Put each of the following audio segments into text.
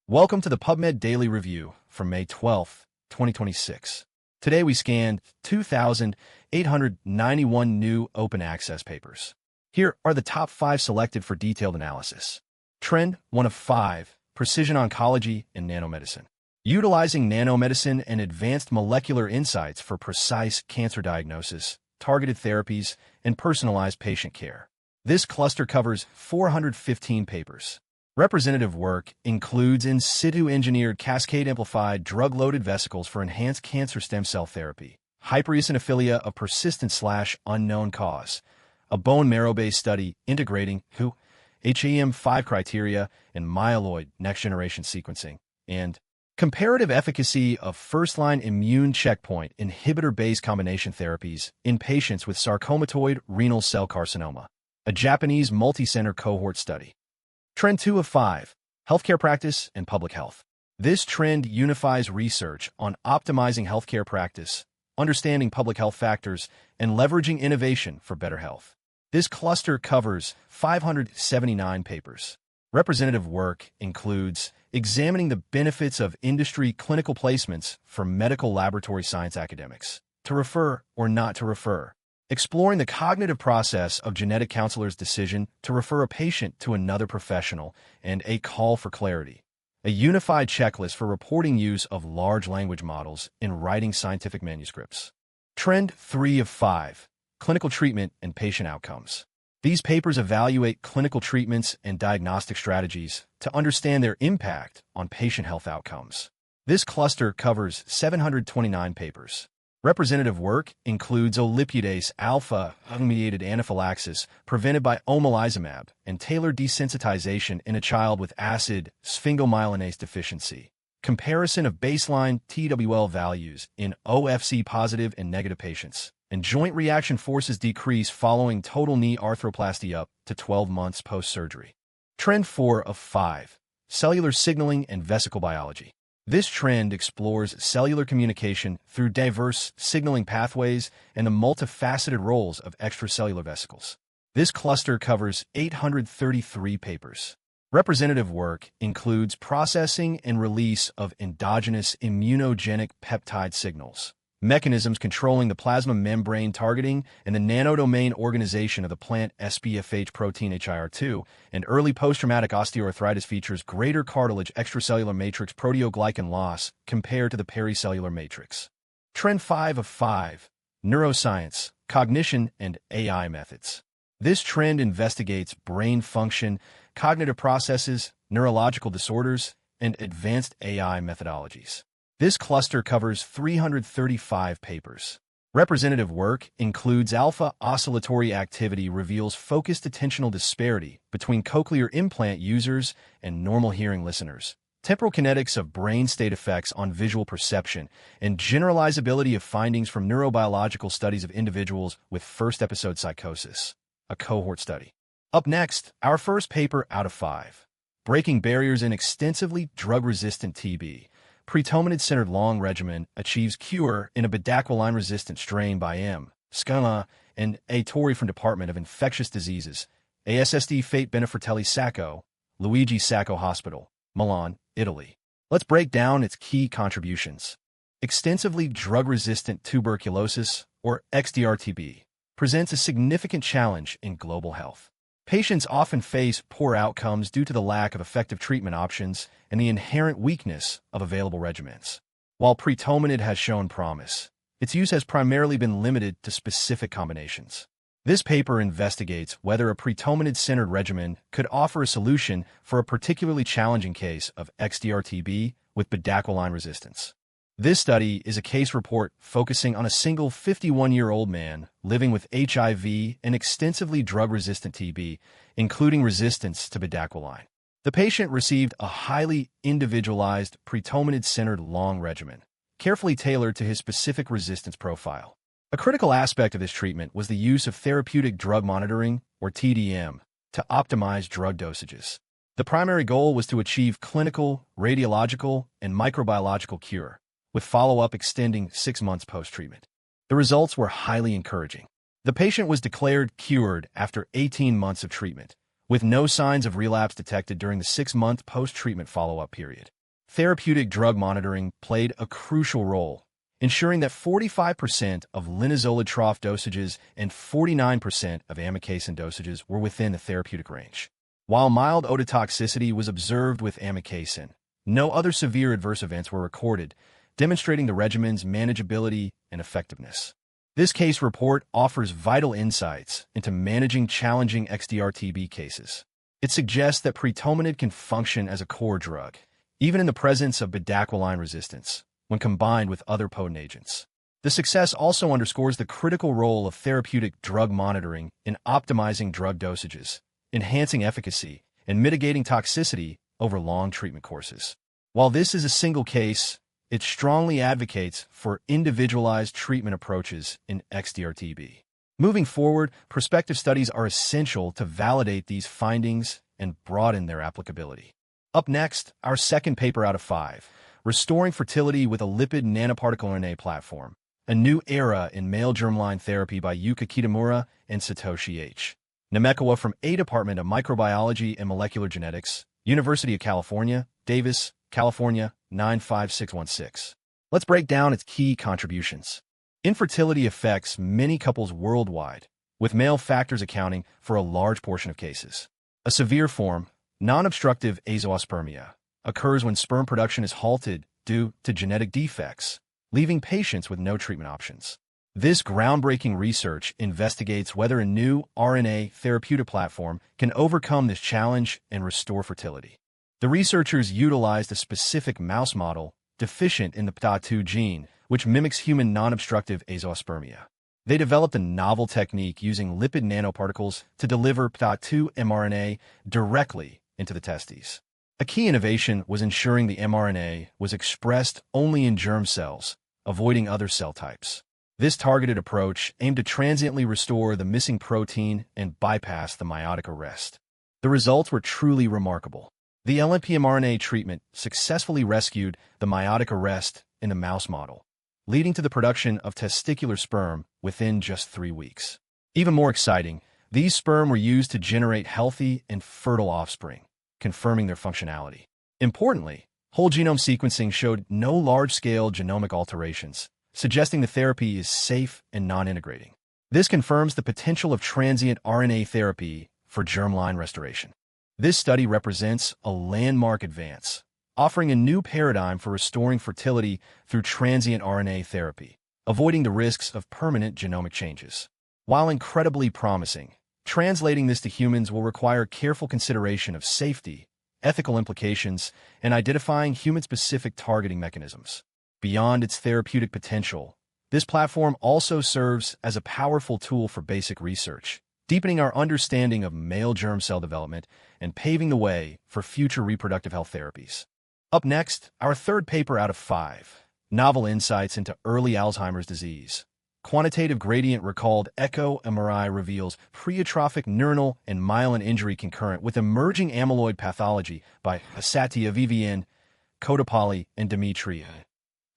Welcome to the PubMed Daily Review for May 12, 2026. Today we scanned 2,891 new open access papers. Here are the top 5 selected for detailed analysis. Trend 1 of 5, Precision Oncology and Nanomedicine. Utilizing nanomedicine and advanced molecular insights for precise cancer diagnosis, targeted therapies, and personalized patient care. This cluster covers 415 papers. Representative work includes in situ engineered cascade-amplified drug-loaded vesicles for enhanced cancer stem cell therapy, hypereosinophilia of persistent/unknown cause, a bone marrow-based study integrating HEM5 criteria and myeloid next-generation sequencing, and comparative efficacy of first-line immune checkpoint inhibitor-based combination therapies in patients with sarcomatoid renal cell carcinoma, a Japanese multi-center cohort study. Trend 2 of 5, Healthcare Practice and Public Health. This trend unifies research on optimizing healthcare practice, understanding public health factors, and leveraging innovation for better health. This cluster covers 579 papers. Representative work includes examining the benefits of industry clinical placements for medical laboratory science academics, to refer or not to refer, exploring the cognitive process of genetic counselor's decision to refer a patient to another professional, and a call for clarity. A unified checklist for reporting use of large language models in writing scientific manuscripts. Trend 3 of 5, Clinical Treatment and Patient Outcomes. These papers evaluate clinical treatments and diagnostic strategies to understand their impact on patient health outcomes. This cluster covers 729 papers. Representative work includes olipudase alpha-mediated anaphylaxis prevented by omalizumab and tailored desensitization in a child with acid sphingomyelinase deficiency, comparison of baseline TWL values in OFC positive and negative patients, and joint reaction forces decrease following total knee arthroplasty up to 12 months post-surgery. Trend 4 of 5, Cellular Signaling and Vesicle Biology. This trend explores cellular communication through diverse signaling pathways and the multifaceted roles of extracellular vesicles. This cluster covers 833 papers. Representative work includes processing and release of endogenous immunogenic peptide signals, mechanisms controlling the plasma membrane targeting and the nanodomain organization of the plant SPFH protein HIR2, and early post-traumatic osteoarthritis features greater cartilage extracellular matrix proteoglycan loss compared to the pericellular matrix. Trend 5 of 5, Neuroscience, Cognition, and AI Methods. This trend investigates brain function, cognitive processes, neurological disorders, and advanced AI methodologies. This cluster covers 335 papers. Representative work includes alpha oscillatory activity reveals focused attentional disparity between cochlear implant users and normal hearing listeners, temporal kinetics of brain state effects on visual perception, and generalizability of findings from neurobiological studies of individuals with first episode psychosis, a cohort study. Up next, our first paper out of 5, Breaking Barriers in Extensively Drug-Resistant TB. Pretomanid-centred long regimen achieves cure in a bedaquiline-resistant strain by M. Scala and A. Torri from Department of Infectious Diseases, ASSD Fate Benefratelli Sacco, Luigi Sacco Hospital, Milan, Italy. Let's break down its key contributions. Extensively drug-resistant tuberculosis, or XDR-TB, presents a significant challenge in global health. Patients often face poor outcomes due to the lack of effective treatment options and the inherent weakness of available regimens. While pretomanid has shown promise, its use has primarily been limited to specific combinations. This paper investigates whether a pretomanid-centered regimen could offer a solution for a particularly challenging case of XDR-TB with bedaquiline resistance. This study is a case report focusing on a single 51-year-old man living with HIV and extensively drug-resistant TB, including resistance to bedaquiline. The patient received a highly individualized pretomanid-centered long regimen, carefully tailored to his specific resistance profile. A critical aspect of this treatment was the use of therapeutic drug monitoring, or TDM, to optimize drug dosages. The primary goal was to achieve clinical, radiological, and microbiological cure, with follow-up extending 6 months post-treatment. The results were highly encouraging. The patient was declared cured after 18 months of treatment, with no signs of relapse detected during the 6-month post-treatment follow-up period. Therapeutic drug monitoring played a crucial role, ensuring that 45% of linezolid trough dosages and 49% of amikacin dosages were within the therapeutic range. While mild ototoxicity was observed with amikacin, no other severe adverse events were recorded, demonstrating the regimen's manageability and effectiveness. This case report offers vital insights into managing challenging XDR-TB cases. It suggests that pretomanid can function as a core drug, even in the presence of bedaquiline resistance, when combined with other potent agents. The success also underscores the critical role of therapeutic drug monitoring in optimizing drug dosages, enhancing efficacy, and mitigating toxicity over long treatment courses. While this is a single case, it strongly advocates for individualized treatment approaches in XDR-TB. Moving forward, prospective studies are essential to validate these findings and broaden their applicability. Up next, our second paper out of 5, Restoring Fertility with a Lipid Nanoparticle-mRNA Platform, a New Era in Male Germline Therapy by Yuka Kitamura and Satoshi H. Namekawa from A Department of Microbiology and Molecular Genetics, University of California, Davis, California, 95616. Let's break down its key contributions. Infertility affects many couples worldwide, with male factors accounting for a large portion of cases. A severe form, non-obstructive azoospermia, occurs when sperm production is halted due to genetic defects, leaving patients with no treatment options. This groundbreaking research investigates whether a new RNA therapeutic platform can overcome this challenge and restore fertility. The researchers utilized a specific mouse model deficient in the PTA2 gene, which mimics human non-obstructive azoospermia. They developed a novel technique using lipid nanoparticles to deliver PTA2-mRNA directly into the testes. A key innovation was ensuring the mRNA was expressed only in germ cells, avoiding other cell types. This targeted approach aimed to transiently restore the missing protein and bypass the meiotic arrest. The results were truly remarkable. The LNP-mRNA treatment successfully rescued the meiotic arrest in the mouse model, leading to the production of testicular sperm within just 3 weeks. Even more exciting, these sperm were used to generate healthy and fertile offspring, confirming their functionality. Importantly, whole genome sequencing showed no large-scale genomic alterations, suggesting the therapy is safe and non-integrating. This confirms the potential of transient RNA therapy for germline restoration. This study represents a landmark advance, offering a new paradigm for restoring fertility through transient RNA therapy, avoiding the risks of permanent genomic changes. While incredibly promising, translating this to humans will require careful consideration of safety, ethical implications, and identifying human-specific targeting mechanisms. Beyond its therapeutic potential, this platform also serves as a powerful tool for basic research, deepening our understanding of male germ cell development and paving the way for future reproductive health therapies. Up next, our third paper out of 5, Novel Insights into Early Alzheimer's Disease. Quantitative gradient recalled echo MRI reveals preatrophic neuronal and myelin injury concurrent with emerging amyloid pathology by Asatia Vivian, Kodapalli, and Dmitry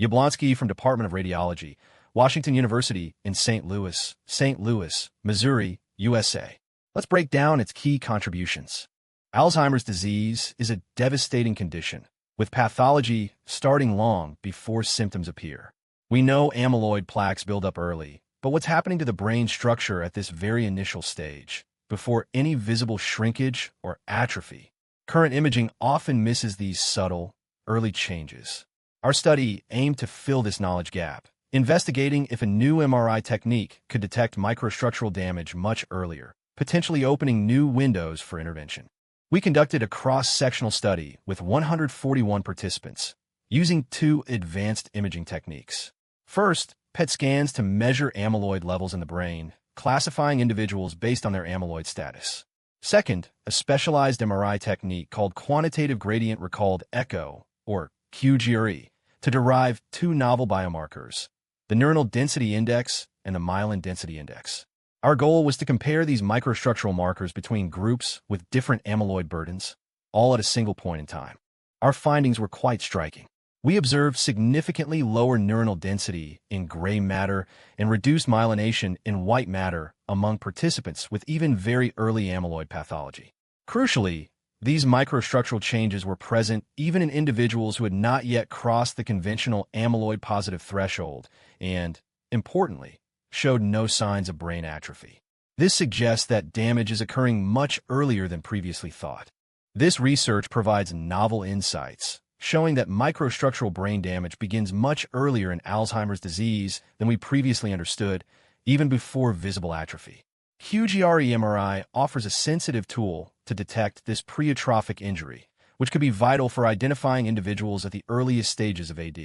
Yablonsky from Department of Radiology, Washington University in St. Louis, Missouri, USA. Let's break down its key contributions. Alzheimer's disease is a devastating condition, with pathology starting long before symptoms appear. We know amyloid plaques build up early, but what's happening to the brain structure at this very initial stage, before any visible shrinkage or atrophy? Current imaging often misses these subtle, early changes. Our study aimed to fill this knowledge gap, investigating if a new MRI technique could detect microstructural damage much earlier, potentially opening new windows for intervention. We conducted a cross-sectional study with 141 participants, using 2 advanced imaging techniques. First, PET scans to measure amyloid levels in the brain, classifying individuals based on their amyloid status. Second, a specialized MRI technique called quantitative gradient recalled echo, or QGRE, to derive 2 novel biomarkers, the neuronal density index and the myelin density index. Our goal was to compare these microstructural markers between groups with different amyloid burdens, all at a single point in time. Our findings were quite striking. We observed significantly lower neuronal density in gray matter and reduced myelination in white matter among participants with even very early amyloid pathology. Crucially, these microstructural changes were present even in individuals who had not yet crossed the conventional amyloid-positive threshold and, importantly, showed no signs of brain atrophy. This suggests that damage is occurring much earlier than previously thought. This research provides novel insights, showing that microstructural brain damage begins much earlier in Alzheimer's disease than we previously understood, even before visible atrophy. QGRE-MRI offers a sensitive tool to detect this preatrophic injury, which could be vital for identifying individuals at the earliest stages of AD.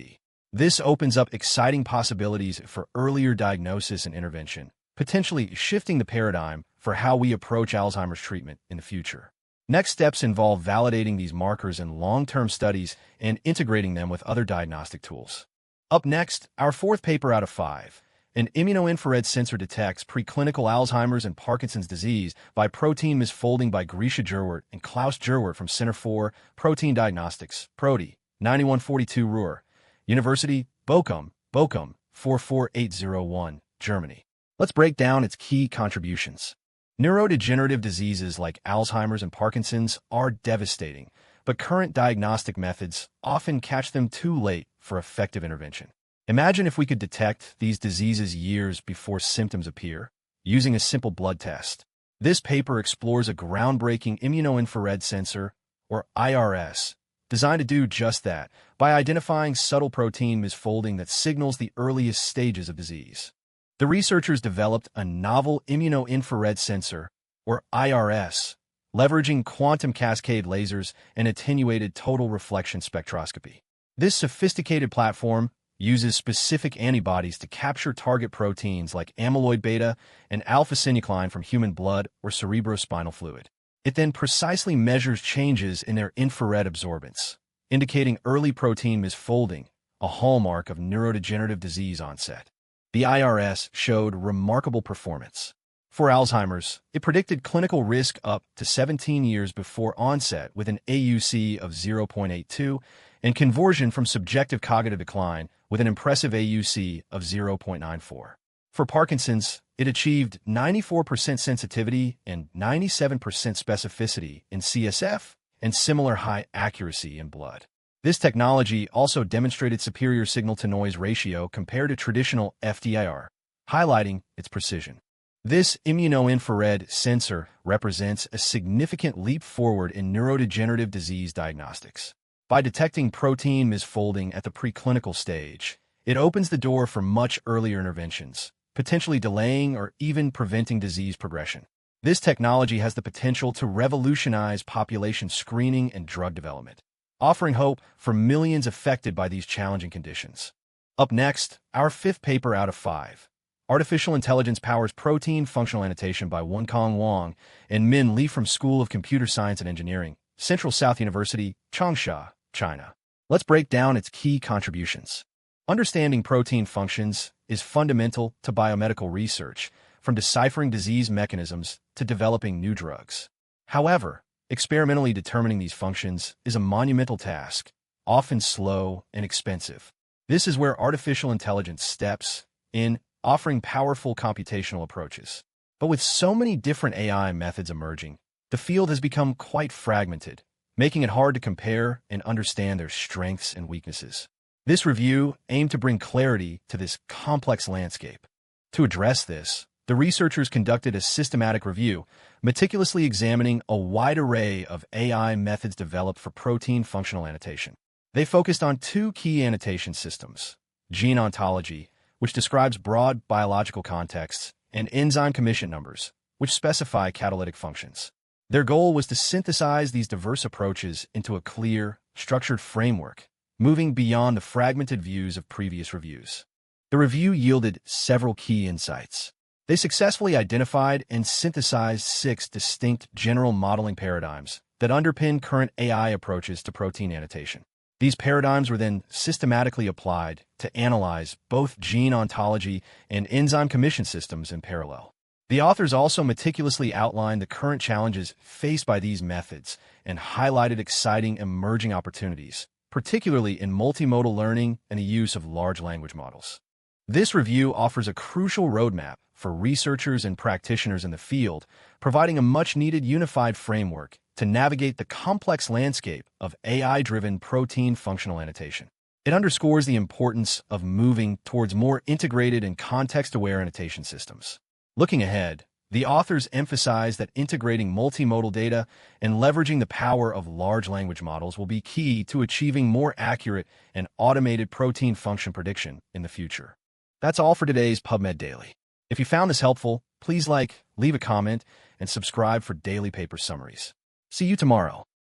This opens up exciting possibilities for earlier diagnosis and intervention, potentially shifting the paradigm for how we approach Alzheimer's treatment in the future. Next steps involve validating these markers in long-term studies and integrating them with other diagnostic tools. Up next, our fourth paper out of 5. An immuno-infrared sensor detects preclinical Alzheimer's and Parkinson's disease by protein misfolding by Grisha Gerwart and Klaus Gerwart from Center for Protein Diagnostics, Proti, 9142 Ruhr, University, Bochum, 44801, Germany. Let's break down its key contributions. Neurodegenerative diseases like Alzheimer's and Parkinson's are devastating, but current diagnostic methods often catch them too late for effective intervention. Imagine if we could detect these diseases years before symptoms appear, using a simple blood test. This paper explores a groundbreaking immuno-infrared sensor, or IRS, designed to do just that by identifying subtle protein misfolding that signals the earliest stages of disease. The researchers developed a novel immuno-infrared sensor, or IRS, leveraging quantum cascade lasers and attenuated total reflection spectroscopy. This sophisticated platform uses specific antibodies to capture target proteins like amyloid beta and alpha-synuclein from human blood or cerebrospinal fluid. It then precisely measures changes in their infrared absorbance, indicating early protein misfolding, a hallmark of neurodegenerative disease onset. The IRS showed remarkable performance. For Alzheimer's, it predicted clinical risk up to 17 years before onset with an AUC of 0.82 and conversion from subjective cognitive decline with an impressive AUC of 0.94. For Parkinson's, it achieved 94% sensitivity and 97% specificity in CSF and similar high accuracy in blood. This technology also demonstrated superior signal-to-noise ratio compared to traditional FTIR, highlighting its precision. This immuno-infrared sensor represents a significant leap forward in neurodegenerative disease diagnostics. By detecting protein misfolding at the preclinical stage, it opens the door for much earlier interventions, potentially delaying or even preventing disease progression. This technology has the potential to revolutionize population screening and drug development, offering hope for millions affected by these challenging conditions. Up next, our fifth paper out of 5. Artificial Intelligence Powers Protein Functional Annotation by Wenkong Wang and Min Li from School of Computer Science and Engineering, Central South University, Changsha, China. Let's break down its key contributions. Understanding protein functions is fundamental to biomedical research, from deciphering disease mechanisms to developing new drugs. However, experimentally determining these functions is a monumental task, often slow and expensive. This is where artificial intelligence steps in, offering powerful computational approaches. But with so many different AI methods emerging, the field has become quite fragmented, making it hard to compare and understand their strengths and weaknesses. This review aimed to bring clarity to this complex landscape. To address this, the researchers conducted a systematic review, meticulously examining a wide array of AI methods developed for protein functional annotation. They focused on 2 key annotation systems: gene ontology, which describes broad biological contexts, and enzyme commission numbers, which specify catalytic functions. Their goal was to synthesize these diverse approaches into a clear, structured framework, moving beyond the fragmented views of previous reviews. The review yielded several key insights. They successfully identified and synthesized 6 distinct general modeling paradigms that underpin current AI approaches to protein annotation. These paradigms were then systematically applied to analyze both gene ontology and enzyme commission systems in parallel. The authors also meticulously outlined the current challenges faced by these methods and highlighted exciting emerging opportunities, particularly in multimodal learning and the use of large language models. This review offers a crucial roadmap for researchers and practitioners in the field, providing a much-needed unified framework to navigate the complex landscape of AI-driven protein functional annotation. It underscores the importance of moving towards more integrated and context-aware annotation systems. Looking ahead, the authors emphasize that integrating multimodal data and leveraging the power of large language models will be key to achieving more accurate and automated protein function prediction in the future. That's all for today's PubMed Daily. If you found this helpful, please leave a comment, and subscribe for daily paper summaries. See you tomorrow.